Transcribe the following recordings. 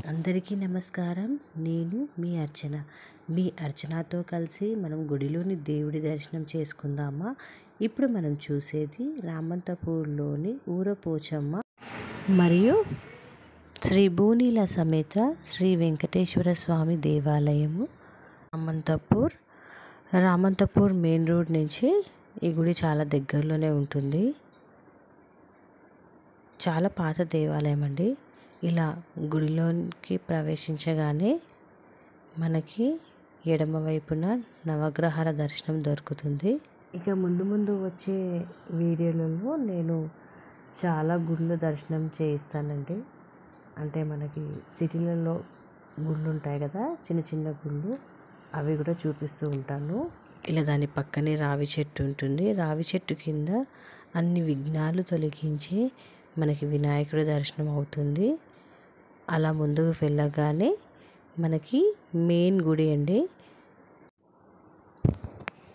అందరికీ నమస్కారం. నేను మీ అర్చన. మీ అర్చనతో కలిసి మనం గుడిలోని దేవుడి దర్శనం చేసుకుందామా? ఇప్పుడు మనం చూసేది రామంతపూర్లోని ఊరపోచమ్మ మరియు శ్రీ భూనీల సమేత శ్రీ వెంకటేశ్వర స్వామి దేవాలయము రామంతపూర్ మెయిన్ రోడ్ నుంచి ఈ గుడి చాలా దగ్గరలోనే ఉంటుంది. చాలా పాత దేవాలయం అండి. ఇలా గుడిలోకి ప్రవేశించగానే మనకి ఎడమ వైపున నవగ్రహాల దర్శనం దొరుకుతుంది. ఇక ముందు వచ్చే వీడియోలలో నేను చాలా గుళ్ళు దర్శనం చేయిస్తానండి. అంటే మనకి సిటీలలో గుళ్ళు ఉంటాయి కదా, చిన్న చిన్న గుళ్ళు, అవి కూడా చూపిస్తూ ఉంటాను. ఇలా దాని పక్కనే రావి చెట్టు ఉంటుంది. రావి చెట్టు కింద అన్ని విఘ్నాలు తొలగించే మనకి వినాయకుడి దర్శనం అవుతుంది. అలా ముందుకు వెళ్ళగానే మనకి మెయిన్ గుడి అండి,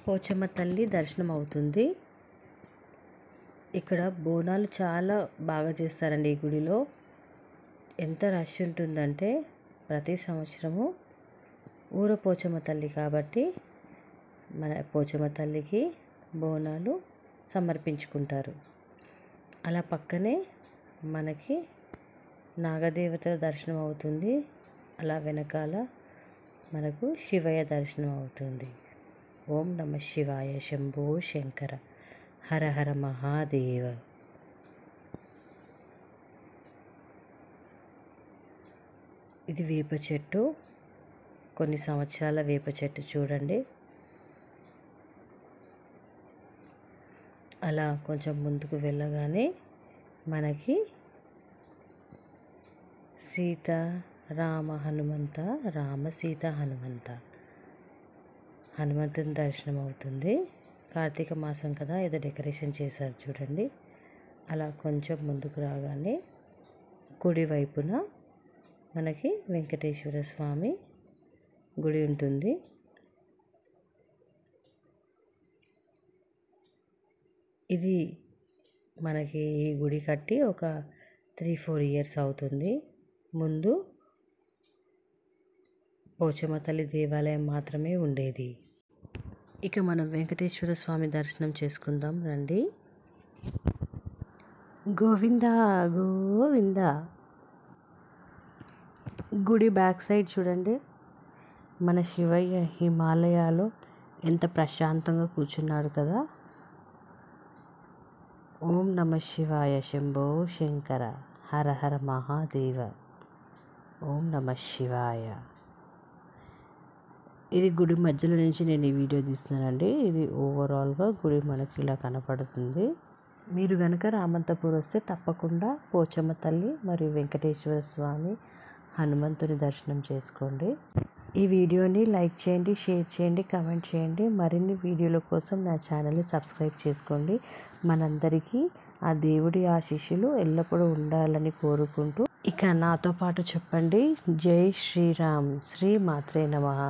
పోచమ్మ తల్లి దర్శనం అవుతుంది. ఇక్కడ బోనాలు చాలా బాగా చేస్తారండి. ఈ గుడిలో ఎంత రష్ ఉంటుందంటే ప్రతి సంవత్సరము పోచమ్మ తల్లి కాబట్టి మన పోచమ్మ తల్లికి బోనాలు సమర్పించుకుంటారు. అలా పక్కనే మనకి నాగదేవతల దర్శనం అవుతుంది. అలా వెనకాల మనకు శివయ్య దర్శనం అవుతుంది. ఓం నమ శివాయ, శంభో శంకర, హర హర మహాదేవ. ఇది వేప చెట్టు, కొన్ని సంవత్సరాల వేప చెట్టు చూడండి. అలా కొంచెం ముందుకు వెళ్ళగానే మనకి సీత రామ హనుమంత, రామ సీత హనుమంత, హనుమంతుని దర్శనం అవుతుంది. కార్తీక మాసం కదా, ఏదో డెకరేషన్ చేశారు చూడండి. అలా కొంచెం ముందుకు రాగానే కుడి వైపున మనకి వెంకటేశ్వర స్వామి గుడి ఉంటుంది. ఇది మనకి ఈ గుడి కట్టి ఒక 3-4 ఇయర్స్ అవుతుంది. ముందు పోచమ్మ తల్లి దేవాలయం మాత్రమే ఉండేది. ఇక మనం వెంకటేశ్వర స్వామి దర్శనం చేసుకుందాం రండి. గోవింద గోవింద. గుడి బ్యాక్ సైడ్ చూడండి, మన శివయ్య హిమాలయాలో ఎంత ప్రశాంతంగా కూర్చున్నాడు కదా. ఓం నమ శివాయ, శంభో శంకర, హర హర మహాదేవ. ఓం నమ శివాయ. ఇది గుడి మధ్యలో నుంచి నేను ఈ వీడియో తీస్తున్నానండి. ఇది ఓవరాల్గా గుడి మనకి ఇలా కనపడుతుంది. మీరు కనుక రామంతపూర్ వస్తే తప్పకుండా పోచమ్మ తల్లి మరియు వెంకటేశ్వర స్వామి, హనుమంతుని దర్శనం చేసుకోండి. ఈ వీడియోని లైక్ చేయండి, షేర్ చేయండి, కామెంట్ చేయండి. మరిన్ని వీడియోల కోసం నా ఛానల్ని సబ్స్క్రైబ్ చేసుకోండి. మనందరికీ ఆ దేవుడి ఆశీస్సులు ఎల్లప్పుడూ ఉండాలని కోరుకుంటూ ఇక నాతో పాటు చెప్పండి, జై శ్రీరామ్, శ్రీ మాత్రే నమః.